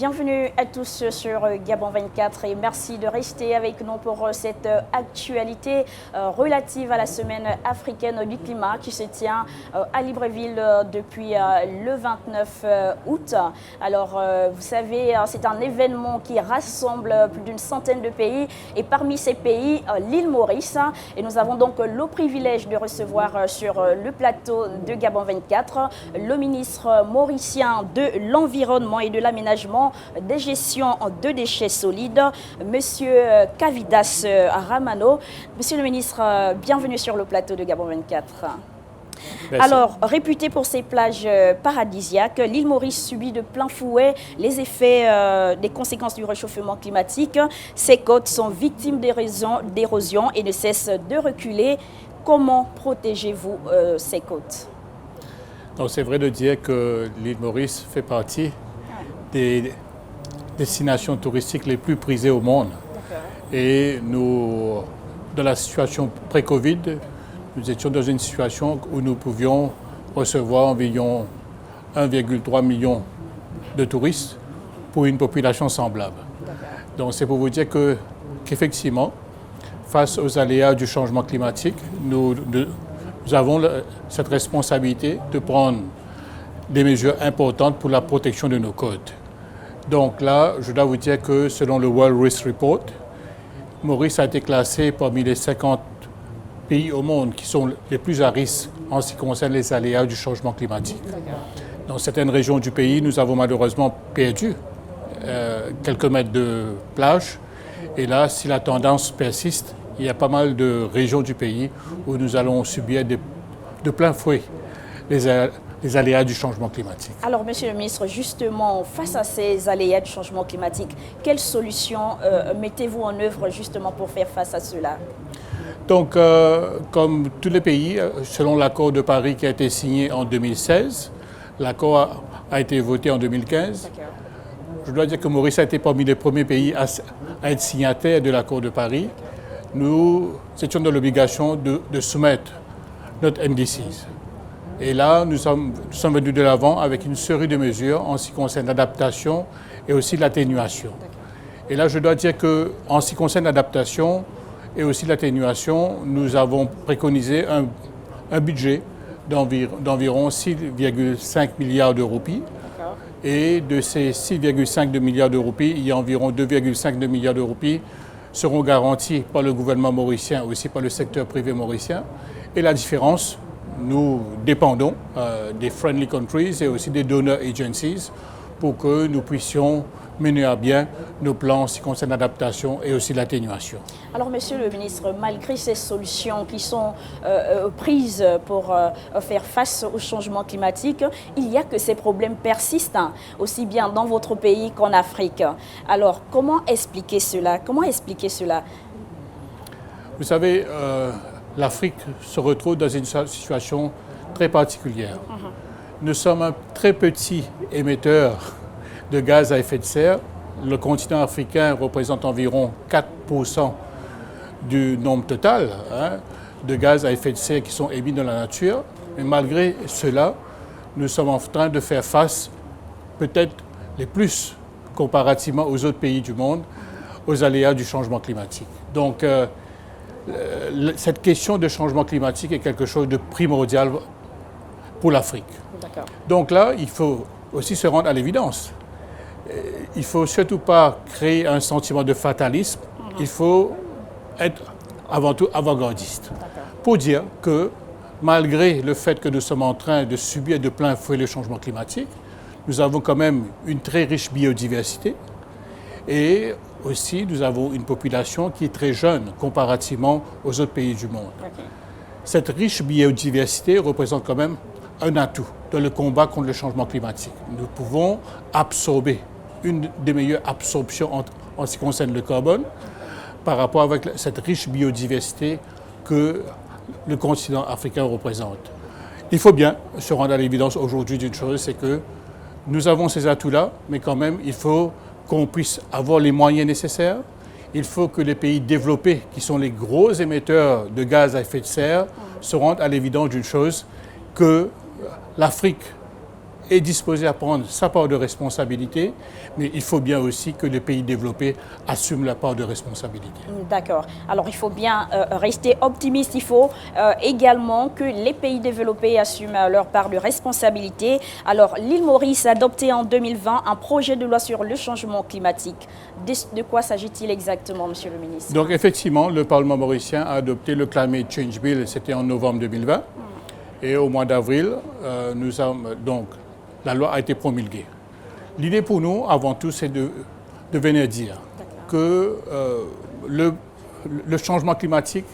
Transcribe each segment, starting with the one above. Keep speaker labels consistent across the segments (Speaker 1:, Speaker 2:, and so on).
Speaker 1: Bienvenue à tous sur Gabon 24 et merci de rester avec nous pour cette actualité relative à la semaine africaine du climat qui se tient à Libreville depuis le 29 août. Alors, vous savez, c'est un événement qui rassemble plus d'une centaine de pays et parmi ces pays, l'île Maurice. Et nous avons donc le privilège de recevoir sur le plateau de Gabon 24 le ministre mauricien de l'Environnement et de l'Aménagement des gestions de déchets solides, Monsieur Kavidas Ramano. Monsieur le ministre, bienvenue sur le plateau de Gabon 24. Merci. Alors, réputée pour ses plages paradisiaques, l'île Maurice subit de plein fouet les effets des conséquences du réchauffement climatique. Ses côtes sont victimes d'érosion et ne cessent de reculer. Comment protégez-vous ces côtes?
Speaker 2: C'est vrai de dire que l'île Maurice fait partie des destinations touristiques les plus prisées au monde. Et nous, dans la situation pré-Covid, nous étions dans une situation où nous pouvions recevoir environ 1,3 million de touristes pour une population semblable. Donc c'est pour vous dire qu'effectivement, face aux aléas du changement climatique, nous avons cette responsabilité de prendre des mesures importantes pour la protection de nos côtes. Donc là, je dois vous dire que selon le World Risk Report, Maurice a été classé parmi les 50 pays au monde qui sont les plus à risque en ce qui concerne les aléas du changement climatique. Dans certaines régions du pays, nous avons malheureusement perdu quelques mètres de plage. Et là, si la tendance persiste, il y a pas mal de régions du pays où nous allons subir de plein fouet les aléas du changement climatique.
Speaker 1: Alors, Monsieur le ministre, justement, face à ces aléas du changement climatique, quelles solutions mettez-vous en œuvre justement pour faire face à cela?
Speaker 2: Donc, comme tous les pays, selon l'accord de Paris qui a été signé en 2016, l'accord a été voté en 2015. Je dois dire que Maurice a été parmi les premiers pays à être signataire de l'accord de Paris. Nous étions dans l'obligation de soumettre notre NDCs. Et là, nous sommes venus de l'avant avec une série de mesures en ce qui concerne l'adaptation et aussi l'atténuation. Et là, je dois dire qu'en ce qui concerne l'adaptation et aussi l'atténuation, nous avons préconisé un budget d'environ 6,5 milliards de roupies. Et de ces 6,5 milliards de roupies, il y a environ 2,5 milliards de roupies seront garantis par le gouvernement mauricien, aussi par le secteur privé mauricien. Et la différence, nous dépendons des friendly countries et aussi des donor agencies pour que nous puissions mener à bien nos plans en ce qui concerne l'adaptation et aussi l'atténuation.
Speaker 1: Alors, Monsieur le ministre, malgré ces solutions qui sont prises pour faire face au changement climatique, il y a que ces problèmes persistent, aussi bien dans votre pays qu'en Afrique. Alors, comment expliquer cela?
Speaker 2: Vous savez, l'Afrique se retrouve dans une situation très particulière. Nous sommes un très petit émetteur de gaz à effet de serre. Le continent africain représente environ 4% du nombre total de gaz à effet de serre qui sont émis dans la nature. Mais malgré cela, nous sommes en train de faire face, peut-être les plus comparativement aux autres pays du monde, aux aléas du changement climatique. Donc, cette question de changement climatique est quelque chose de primordial pour l'Afrique. Donc là, il faut aussi se rendre à l'évidence. Il ne faut surtout pas créer un sentiment de fatalisme. Il faut être avant tout avant-gardiste. Pour dire que malgré le fait que nous sommes en train de subir de plein fouet le changement climatique, nous avons quand même une très riche biodiversité et aussi nous avons une population qui est très jeune comparativement aux autres pays du monde. Cette riche biodiversité représente quand même un atout dans le combat contre le changement climatique. Nous pouvons absorber une des meilleures absorptions en ce qui concerne le carbone par rapport avec cette riche biodiversité que le continent africain représente. Il faut bien se rendre à l'évidence aujourd'hui d'une chose, c'est que nous avons ces atouts-là, mais quand même, il faut qu'on puisse avoir les moyens nécessaires. Il faut que les pays développés, qui sont les gros émetteurs de gaz à effet de serre, se rendent à l'évidence d'une chose, que l'Afrique est disposé à prendre sa part de responsabilité, mais il faut bien aussi que les pays développés assument la part de responsabilité.
Speaker 1: D'accord. Alors il faut bien rester optimiste, il faut également que les pays développés assument leur part de responsabilité. Alors l'île Maurice a adopté en 2020 un projet de loi sur le changement climatique. De quoi s'agit-il exactement, Monsieur le ministre?
Speaker 2: Donc effectivement, le Parlement mauricien a adopté le Climate Change Bill, c'était en novembre 2020. Et au mois d'avril, la loi a été promulguée. L'idée pour nous, avant tout, c'est de venir dire que le changement climatique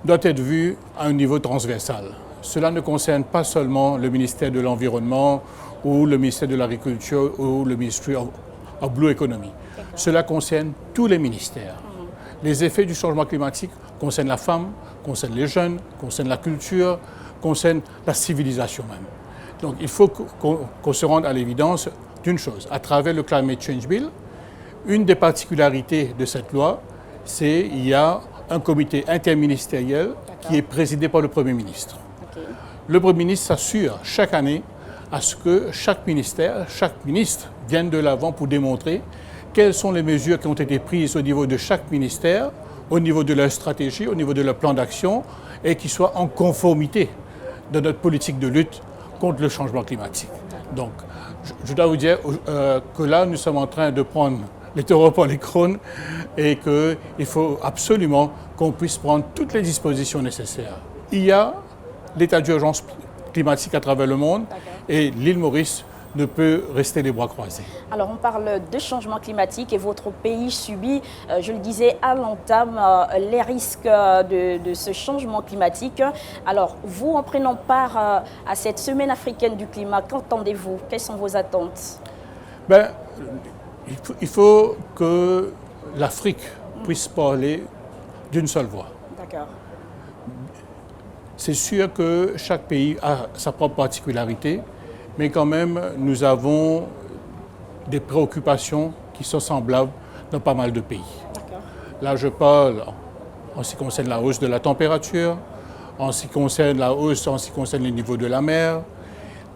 Speaker 2: doit être vu à un niveau transversal. Cela ne concerne pas seulement le ministère de l'Environnement ou le ministère de l'Agriculture ou le Ministry of Blue Economy. Cela concerne tous les ministères. Les effets du changement climatique concernent la femme, concernent les jeunes, concernent la culture, concernent la civilisation même. Donc il faut qu'on se rende à l'évidence d'une chose. À travers le Climate Change Bill, une des particularités de cette loi, c'est qu'il y a un comité interministériel qui est présidé par le Premier ministre. Le Premier ministre s'assure chaque année à ce que chaque ministère, chaque ministre vienne de l'avant pour démontrer quelles sont les mesures qui ont été prises au niveau de chaque ministère, au niveau de leur stratégie, au niveau de leur plan d'action, et qui soient en conformité de notre politique de lutte contre le changement climatique. Donc, je dois vous dire que là, nous sommes en train de prendre les taureaux par les crânes et qu'il faut absolument qu'on puisse prendre toutes les dispositions nécessaires. Il y a l'état d'urgence climatique à travers le monde et l'île Maurice ne peut rester les bras croisés.
Speaker 1: Alors on parle de changement climatique et votre pays subit, je le disais à l'entame, les risques de ce changement climatique. Alors vous, en prenant part à cette semaine africaine du climat, qu'entendez-vous? Quelles sont vos attentes?
Speaker 2: Il faut que l'Afrique puisse parler d'une seule voix.
Speaker 1: D'accord.
Speaker 2: C'est sûr que chaque pays a sa propre particularité, mais quand même, nous avons des préoccupations qui sont semblables dans pas mal de pays. Là, je parle en ce qui concerne la hausse de la température, en ce qui concerne la hausse, en ce qui concerne les niveaux de la mer,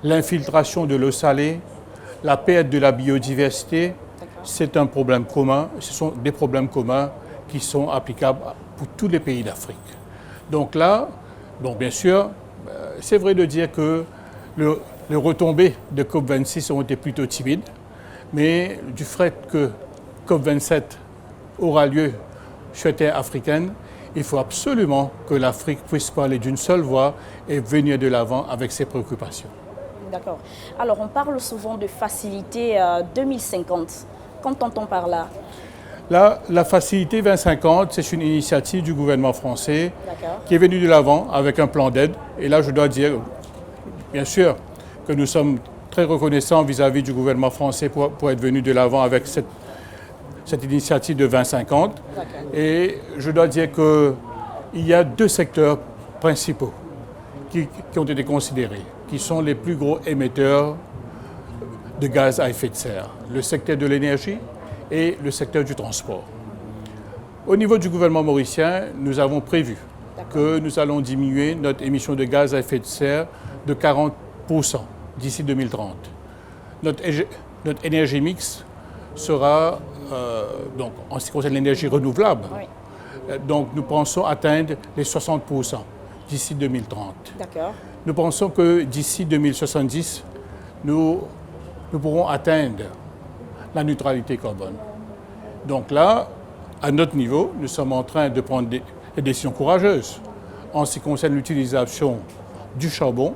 Speaker 2: l'infiltration de l'eau salée, la perte de la biodiversité. C'est un problème commun, ce sont des problèmes communs qui sont applicables pour tous les pays d'Afrique. Donc là, bon, bien sûr, c'est vrai de dire que les retombées de COP26 ont été plutôt timides, mais du fait que COP27 aura lieu sur terre africaine, il faut absolument que l'Afrique puisse parler d'une seule voix et venir de l'avant avec ses préoccupations.
Speaker 1: D'accord. Alors, on parle souvent de facilité 2050. Qu'entend-on par là?
Speaker 2: Là, la facilité 2050, c'est une initiative du gouvernement français qui est venue de l'avant avec un plan d'aide. Et là, je dois dire, bien sûr, que nous sommes très reconnaissants vis-à-vis du gouvernement français pour être venu de l'avant avec cette initiative de 2050. Et je dois dire qu'il y a deux secteurs principaux qui ont été considérés, qui sont les plus gros émetteurs de gaz à effet de serre, le secteur de l'énergie et le secteur du transport. Au niveau du gouvernement mauricien, nous avons prévu que nous allons diminuer notre émission de gaz à effet de serre de 40% d'ici 2030. Notre énergie mix sera, donc, en ce qui concerne l'énergie renouvelable, donc nous pensons atteindre les 60% d'ici 2030. Nous pensons que d'ici 2070, nous pourrons atteindre la neutralité carbone. Donc là, à notre niveau, nous sommes en train de prendre des décisions courageuses. En ce qui concerne l'utilisation du charbon,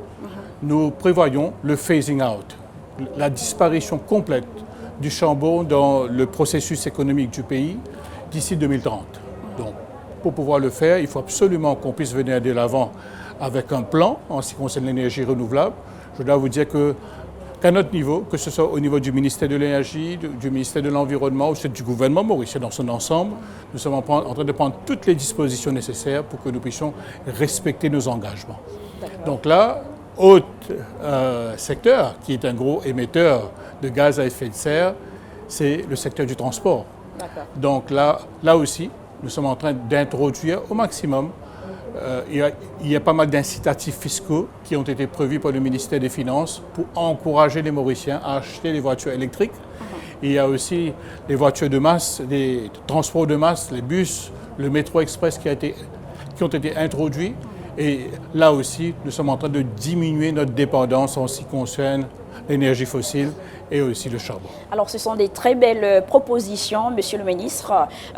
Speaker 2: nous prévoyons le phasing out, la disparition complète du charbon dans le processus économique du pays d'ici 2030. Donc, pour pouvoir le faire, il faut absolument qu'on puisse venir de l'avant avec un plan en ce qui concerne l'énergie renouvelable. Je dois vous dire qu'à notre niveau, que ce soit au niveau du ministère de l'Énergie, du ministère de l'Environnement ou du gouvernement mauricien dans son ensemble, nous sommes en train de prendre toutes les dispositions nécessaires pour que nous puissions respecter nos engagements. Donc là, autre secteur qui est un gros émetteur de gaz à effet de serre, c'est le secteur du transport. Donc là aussi, nous sommes en train d'introduire au maximum il y a pas mal d'incitatifs fiscaux qui ont été prévus par le ministère des Finances pour encourager les Mauriciens à acheter des voitures électriques. Il y a aussi les voitures de masse, les transports de masse, les bus, le métro express qui ont été introduits. Et là aussi, nous sommes en train de diminuer notre dépendance en ce qui concerne l'énergie fossile et aussi le charbon.
Speaker 1: Alors, ce sont des très belles propositions, Monsieur le ministre.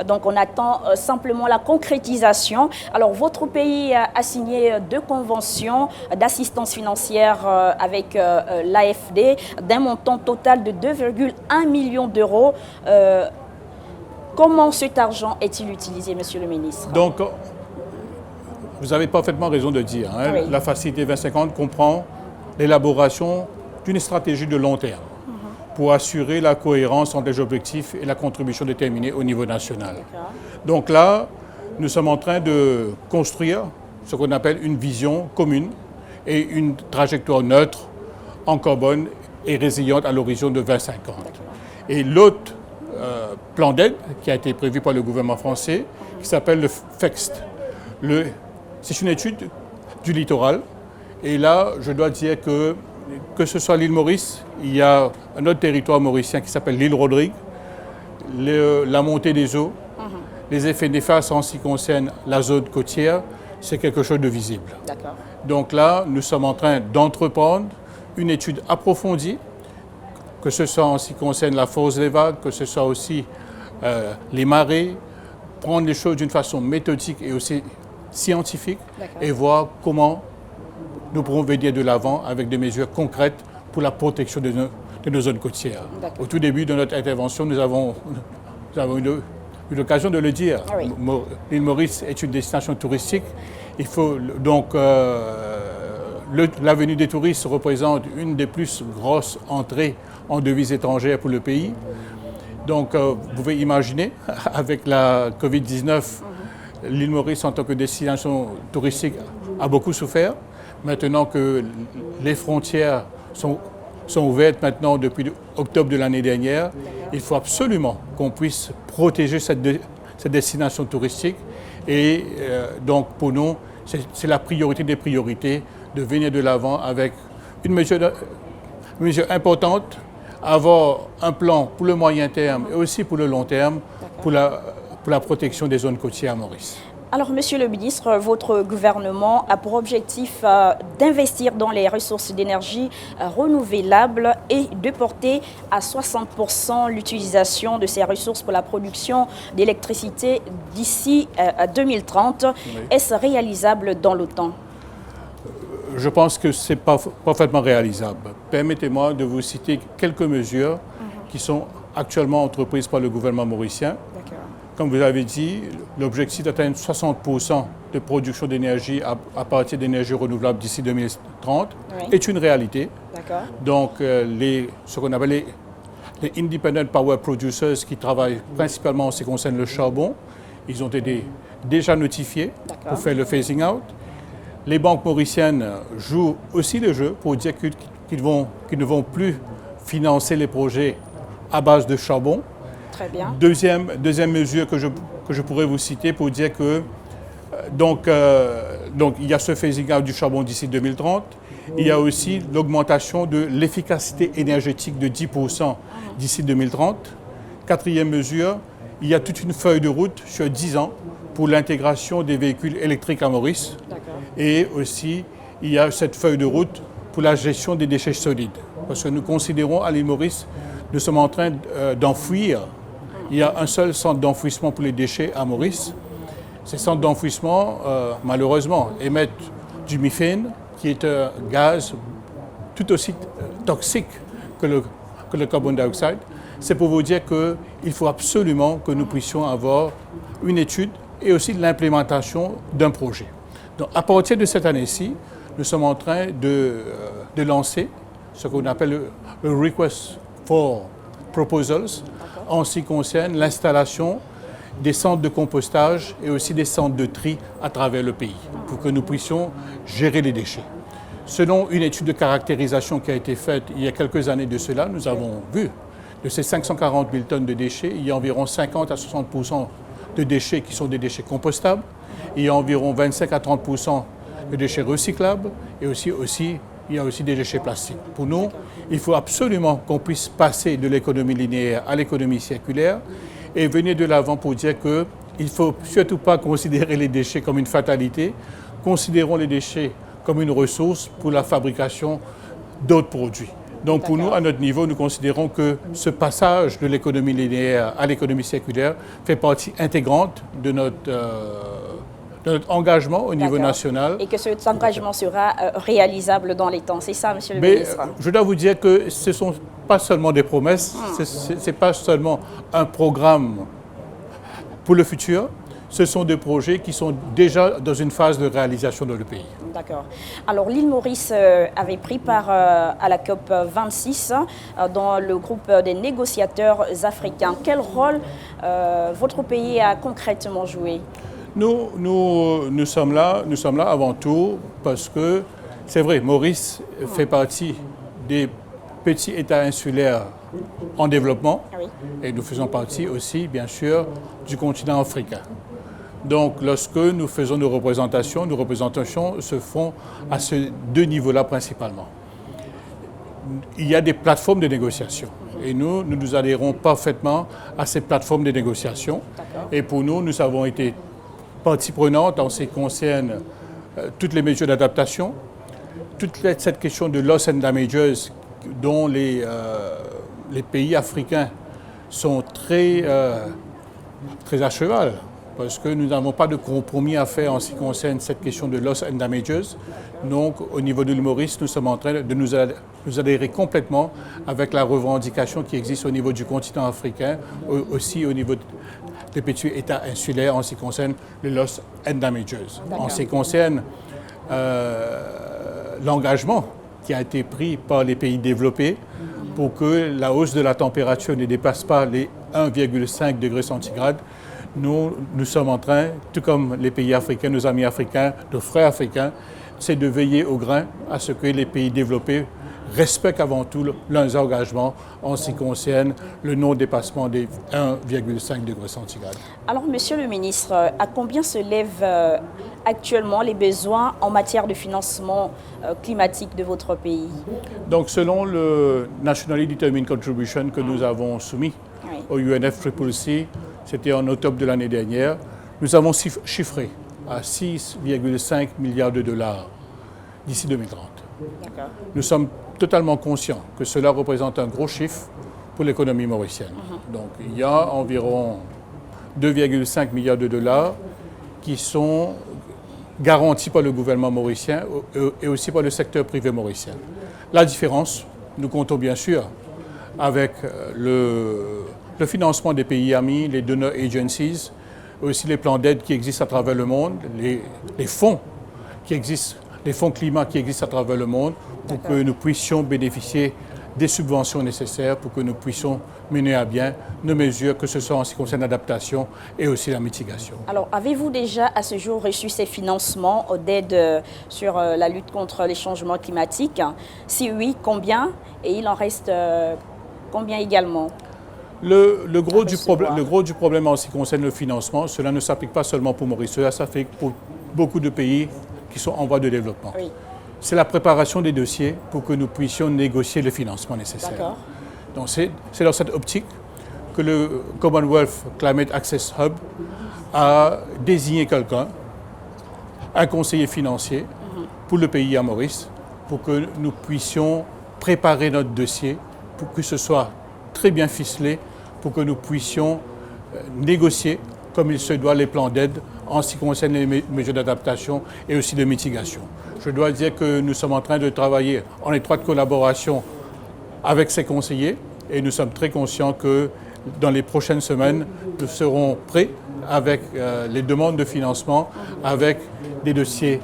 Speaker 1: Donc, on attend simplement la concrétisation. Alors, votre pays a signé 2 conventions d'assistance financière avec l'AFD d'un montant total de 2,1 millions d'euros. Comment cet argent est-il utilisé, Monsieur le ministre?
Speaker 2: Donc, vous avez parfaitement raison de dire. Oui. La facilité 2050 comprend l'élaboration d'une stratégie de long terme pour assurer la cohérence entre les objectifs et la contribution déterminée au niveau national. Donc là, nous sommes en train de construire ce qu'on appelle une vision commune et une trajectoire neutre en carbone et résiliente à l'horizon de 2050. Et l'autre plan d'aide qui a été prévu par le gouvernement français, qui s'appelle le FEXT. C'est une étude du littoral. Et là, je dois dire que ce soit l'île Maurice, il y a un autre territoire mauricien qui s'appelle l'île Rodrigue, la montée des eaux, les effets néfastes en ce qui concerne la zone côtière, c'est quelque chose de visible. Donc là, nous sommes en train d'entreprendre une étude approfondie, que ce soit en ce qui concerne la force des vagues, que ce soit aussi les marées, prendre les choses d'une façon méthodique et aussi scientifique et voir comment nous pourrons venir de l'avant avec des mesures concrètes pour la protection de nos zones côtières. Au tout début de notre intervention, nous avons eu l'occasion de le dire. L'île Maurice est une destination touristique. Il faut donc la venue des touristes représente une des plus grosses entrées en devises étrangères pour le pays. Donc, vous pouvez imaginer, avec la COVID-19, l'île Maurice en tant que destination touristique a beaucoup souffert. Maintenant que les frontières sont ouvertes maintenant depuis octobre de l'année dernière, il faut absolument qu'on puisse protéger cette destination touristique. Et donc pour nous, c'est la priorité des priorités de venir de l'avant avec une mesure importante, avoir un plan pour le moyen terme et aussi pour le long terme pour la protection des zones côtières à Maurice.
Speaker 1: Alors, Monsieur le ministre, votre gouvernement a pour objectif d'investir dans les ressources d'énergie renouvelables et de porter à 60% l'utilisation de ces ressources pour la production d'électricité d'ici à 2030. Oui. Est-ce réalisable dans le temps?
Speaker 2: Je pense que c'est parfaitement réalisable. Permettez-moi de vous citer quelques mesures qui sont actuellement entreprises par le gouvernement mauricien. Comme vous l'avez dit, l'objectif d'atteindre 60% de production d'énergie à partir d'énergie renouvelable d'ici 2030 est une réalité. Donc, ce qu'on appelle les Independent Power Producers qui travaillent principalement en ce qui concerne le charbon, ils ont été déjà notifiés pour faire le phasing out. Les banques mauriciennes jouent aussi le jeu pour dire qu'ils ne vont plus financer les projets à base de charbon.
Speaker 1: Très bien.
Speaker 2: Deuxième mesure que je pourrais vous citer pour dire que donc il y a ce phasing out du charbon d'ici 2030. Il y a aussi l'augmentation de l'efficacité énergétique de 10% d'ici 2030. Quatrième mesure, il y a toute une feuille de route sur 10 ans pour l'intégration des véhicules électriques à Maurice. Et aussi, il y a cette feuille de route pour la gestion des déchets solides. Parce que nous considérons à l'île Maurice, nous sommes en train d'enfouir. Il y a un seul centre d'enfouissement pour les déchets à Maurice. Ces centres d'enfouissement, malheureusement, émettent du méthane, qui est un gaz tout aussi toxique que le carbon dioxyde. C'est pour vous dire qu'il faut absolument que nous puissions avoir une étude et aussi l'implémentation d'un projet. Donc, à partir de cette année-ci, nous sommes en train de lancer ce qu'on appelle le Request for Proposals en ce qui concerne l'installation des centres de compostage et aussi des centres de tri à travers le pays pour que nous puissions gérer les déchets. Selon une étude de caractérisation qui a été faite il y a quelques années de cela, nous avons vu de ces 540 000 tonnes de déchets, il y a environ 50 à 60% de déchets qui sont des déchets compostables. Il y a environ 25 à 30% de déchets recyclables et il y a aussi des déchets plastiques. Pour nous, il faut absolument qu'on puisse passer de l'économie linéaire à l'économie circulaire et venir de l'avant pour dire qu'il ne faut surtout pas considérer les déchets comme une fatalité. Considérons les déchets comme une ressource pour la fabrication d'autres produits. Donc pour nous, à notre niveau, nous considérons que ce passage de l'économie linéaire à l'économie circulaire fait partie intégrante de notre engagement au niveau national.
Speaker 1: Et que cet engagement sera réalisable dans les temps. C'est ça, Monsieur le ministre?
Speaker 2: Je dois vous dire que ce ne sont pas seulement des promesses, ce n'est pas seulement un programme pour le futur. Ce sont des projets qui sont déjà dans une phase de réalisation dans le pays.
Speaker 1: D'accord. Alors l'île Maurice avait pris part à la COP 26 dans le groupe des négociateurs africains. Quel rôle votre pays a concrètement joué?
Speaker 2: Nous sommes là avant tout parce que, c'est vrai, Maurice fait partie des petits États insulaires en développement et nous faisons partie aussi, bien sûr, du continent africain. Donc, lorsque nous faisons nos représentations se font à ces deux niveaux-là principalement. Il y a des plateformes de négociation et nous adhérons parfaitement à ces plateformes de négociation. Et pour nous avons été partie prenante en ce qui concerne toutes les mesures d'adaptation, toute cette question de loss and damages dont les pays africains sont très à cheval. Parce que nous n'avons pas de compromis à faire en ce qui concerne cette question de loss and damages. Donc, au niveau de l'île Maurice, nous sommes en train de nous adhérer complètement avec la revendication qui existe au niveau du continent africain, aussi au niveau des petits États insulaires en ce qui concerne le loss and damages. En ce qui concerne l'engagement qui a été pris par les pays développés pour que la hausse de la température ne dépasse pas les 1,5 degrés centigrades, nous sommes en train, tout comme les pays africains, nos amis africains, nos frères africains, c'est de veiller au grain à ce que les pays développés respectent avant tout leurs engagements en ce qui concerne le non-dépassement des 1,5 degrés centigrades.
Speaker 1: Alors, Monsieur le ministre, à combien s'élèvent actuellement les besoins en matière de financement climatique de votre pays?
Speaker 2: Donc, selon le Nationally Determined Contribution que nous avons soumis au UNFCCC, c'était en octobre de l'année dernière, nous avons chiffré à 6,5 milliards de dollars d'ici 2030. Nous sommes totalement conscients que cela représente un gros chiffre pour l'économie mauricienne. Donc il y a environ 2,5 milliards de dollars qui sont garantis par le gouvernement mauricien et aussi par le secteur privé mauricien. La différence, nous comptons bien sûr avec le financement des pays amis, les donor agencies, aussi les plans d'aide qui existent à travers le monde, les fonds qui existent, les fonds climat qui existent à travers le monde pour que nous puissions bénéficier des subventions nécessaires pour que nous puissions mener à bien nos mesures, que ce soit en ce qui concerne l'adaptation et aussi la mitigation.
Speaker 1: Alors, avez-vous déjà à ce jour reçu ces financements d'aide sur la lutte contre les changements climatiques? Si oui, combien? Et il en reste combien également?
Speaker 2: Le gros du problème en ce qui concerne le financement, cela ne s'applique pas seulement pour Maurice, cela s'applique pour beaucoup de pays qui sont en voie de développement.
Speaker 1: Oui.
Speaker 2: C'est la préparation des dossiers pour que nous puissions négocier le financement nécessaire. Donc c'est dans cette optique que le Commonwealth Climate Access Hub a désigné quelqu'un, un conseiller financier pour le pays à Maurice, pour que nous puissions préparer notre dossier, pour que ce soit très bien ficelé, pour que nous puissions négocier comme il se doit les plans d'aide en ce qui concerne les mesures d'adaptation et aussi de mitigation. Je dois dire que nous sommes en train de travailler en étroite collaboration avec ces conseillers et nous sommes très conscients que dans les prochaines semaines, nous serons prêts avec les demandes de financement, avec des dossiers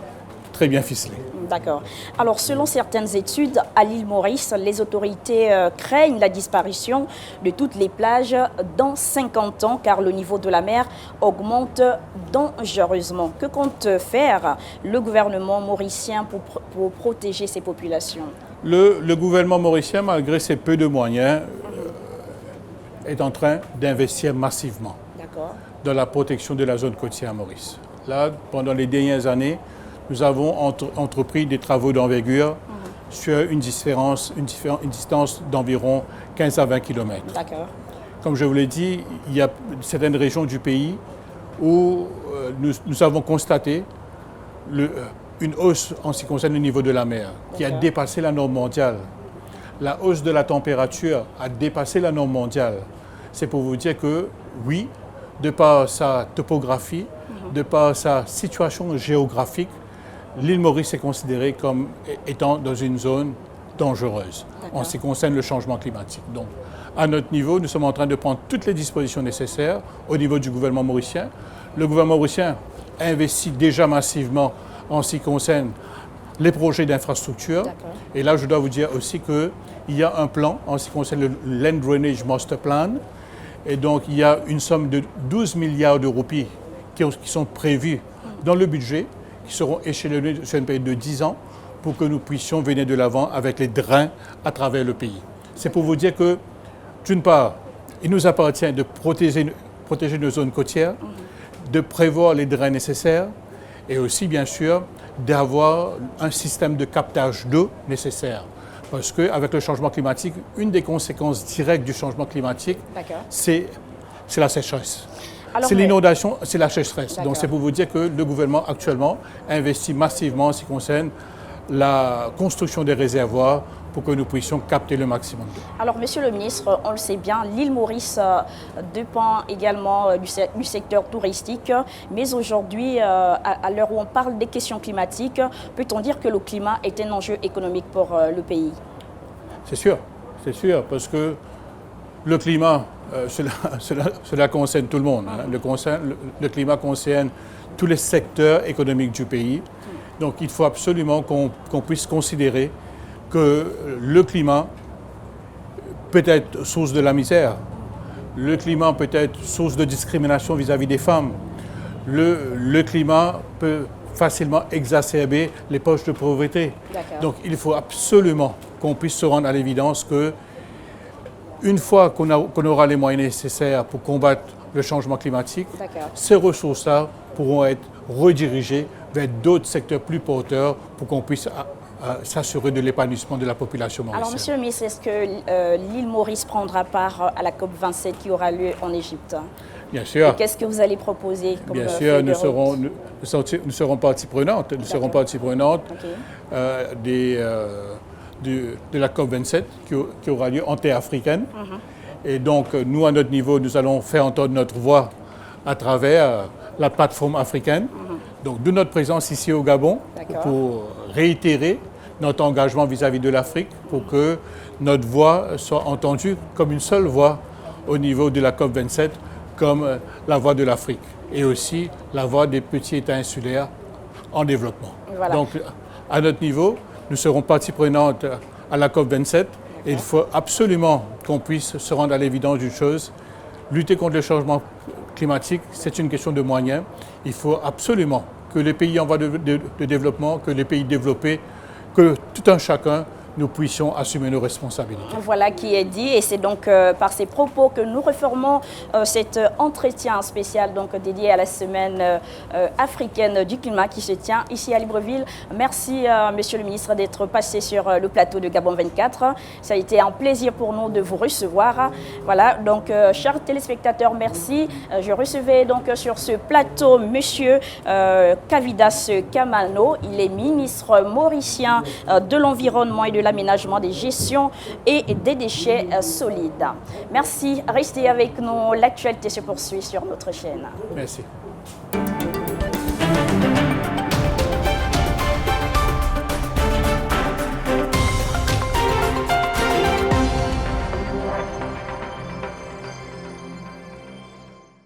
Speaker 2: très bien ficelés.
Speaker 1: D'accord. Alors, selon certaines études, à l'île Maurice, les autorités craignent la disparition de toutes les plages dans 50 ans, car le niveau de la mer augmente dangereusement. Que compte faire le gouvernement mauricien pour protéger ces populations?
Speaker 2: Le gouvernement mauricien, malgré ses peu de moyens, est en train d'investir massivement dans la protection de la zone côtière à Maurice. Là, pendant les dernières années, nous avons entrepris des travaux d'envergure sur une distance d'environ 15 à 20 km.
Speaker 1: D'accord.
Speaker 2: Comme je vous l'ai dit, il y a certaines régions du pays où nous avons constaté une hausse en ce qui concerne le niveau de la mer, qui a dépassé la norme mondiale. La hausse de la température a dépassé la norme mondiale. C'est pour vous dire que, oui, de par sa topographie, de par sa situation géographique, l'île Maurice est considérée comme étant dans une zone dangereuse en ce qui concerne le changement climatique. Donc, à notre niveau, nous sommes en train de prendre toutes les dispositions nécessaires au niveau du gouvernement mauricien. Le gouvernement mauricien investit déjà massivement en ce qui concerne les projets d'infrastructure. Et là, je dois vous dire aussi qu'il y a un plan en ce qui concerne le Land Drainage Master Plan. Et donc, il y a une somme de 12 milliards de roupies qui sont prévues dans le budget, qui seront échelonnés sur une période de 10 ans pour que nous puissions venir de l'avant avec les drains à travers le pays. C'est pour vous dire que, d'une part, il nous appartient de protéger nos zones côtières, de prévoir les drains nécessaires et aussi, bien sûr, d'avoir un système de captage d'eau nécessaire. Parce qu'avec le changement climatique, une des conséquences directes du changement climatique, c'est la sécheresse. C'est l'inondation, c'est la sécheresse. Donc c'est pour vous dire que le gouvernement actuellement investit massivement en ce qui concerne la construction des réservoirs pour que nous puissions capter le maximum d'eau.
Speaker 1: Alors, Monsieur le ministre, on le sait bien, l'île Maurice dépend également du secteur touristique, mais aujourd'hui, à l'heure où on parle des questions climatiques, peut-on dire que le climat est un enjeu économique pour le pays?
Speaker 2: C'est sûr, parce que le climat, cela concerne tout le monde. Hein. Le climat concerne tous les secteurs économiques du pays. Donc, il faut absolument qu'on puisse considérer que le climat peut être source de la misère, le climat peut être source de discrimination vis-à-vis des femmes, le climat peut facilement exacerber les poches de pauvreté. Donc il faut absolument qu'on puisse se rendre à l'évidence que une fois qu'on aura les moyens nécessaires pour combattre le changement climatique, ces ressources-là pourront être redirigées vers d'autres secteurs plus porteurs pour qu'on puisse s'assurer de l'épanouissement de la population mauricienne. Alors,
Speaker 1: Monsieur le ministre, est-ce que l'île Maurice prendra part à la COP27 qui aura lieu en Égypte?
Speaker 2: Bien sûr.
Speaker 1: Qu'est-ce que vous allez proposer comme
Speaker 2: Bien sûr, nous serons partie prenante. Nous serons partie prenante de la COP27 qui aura lieu en terre africaine. Et donc, nous, à notre niveau, nous allons faire entendre notre voix à travers la plateforme africaine. Donc, d'où notre présence ici au Gabon pour réitérer notre engagement vis-à-vis de l'Afrique pour que notre voix soit entendue comme une seule voix au niveau de la COP27, comme la voix de l'Afrique et aussi la voix des petits États insulaires en développement. Donc, à notre niveau, nous serons partie prenante à la COP27 et il faut absolument qu'on puisse se rendre à l'évidence d'une chose. Lutter contre le changement climatique, c'est une question de moyens. Il faut absolument que les pays en voie de développement, que les pays développés, que tout un chacun, nous puissions assumer nos responsabilités.
Speaker 1: Voilà qui est dit et c'est donc par ces propos que nous reformons cet entretien spécial donc dédié à la semaine africaine du climat qui se tient ici à Libreville. Merci Monsieur le ministre d'être passé sur le plateau de Gabon 24. Ça a été un plaisir pour nous de vous recevoir. Voilà, donc chers téléspectateurs, merci. Je recevais donc sur ce plateau Monsieur Kavidas Kamano. Il est ministre mauricien de l'environnement et de l'aménagement des gestions et des déchets solides. Merci, restez avec nous. L'actualité se poursuit sur notre chaîne.
Speaker 2: Merci.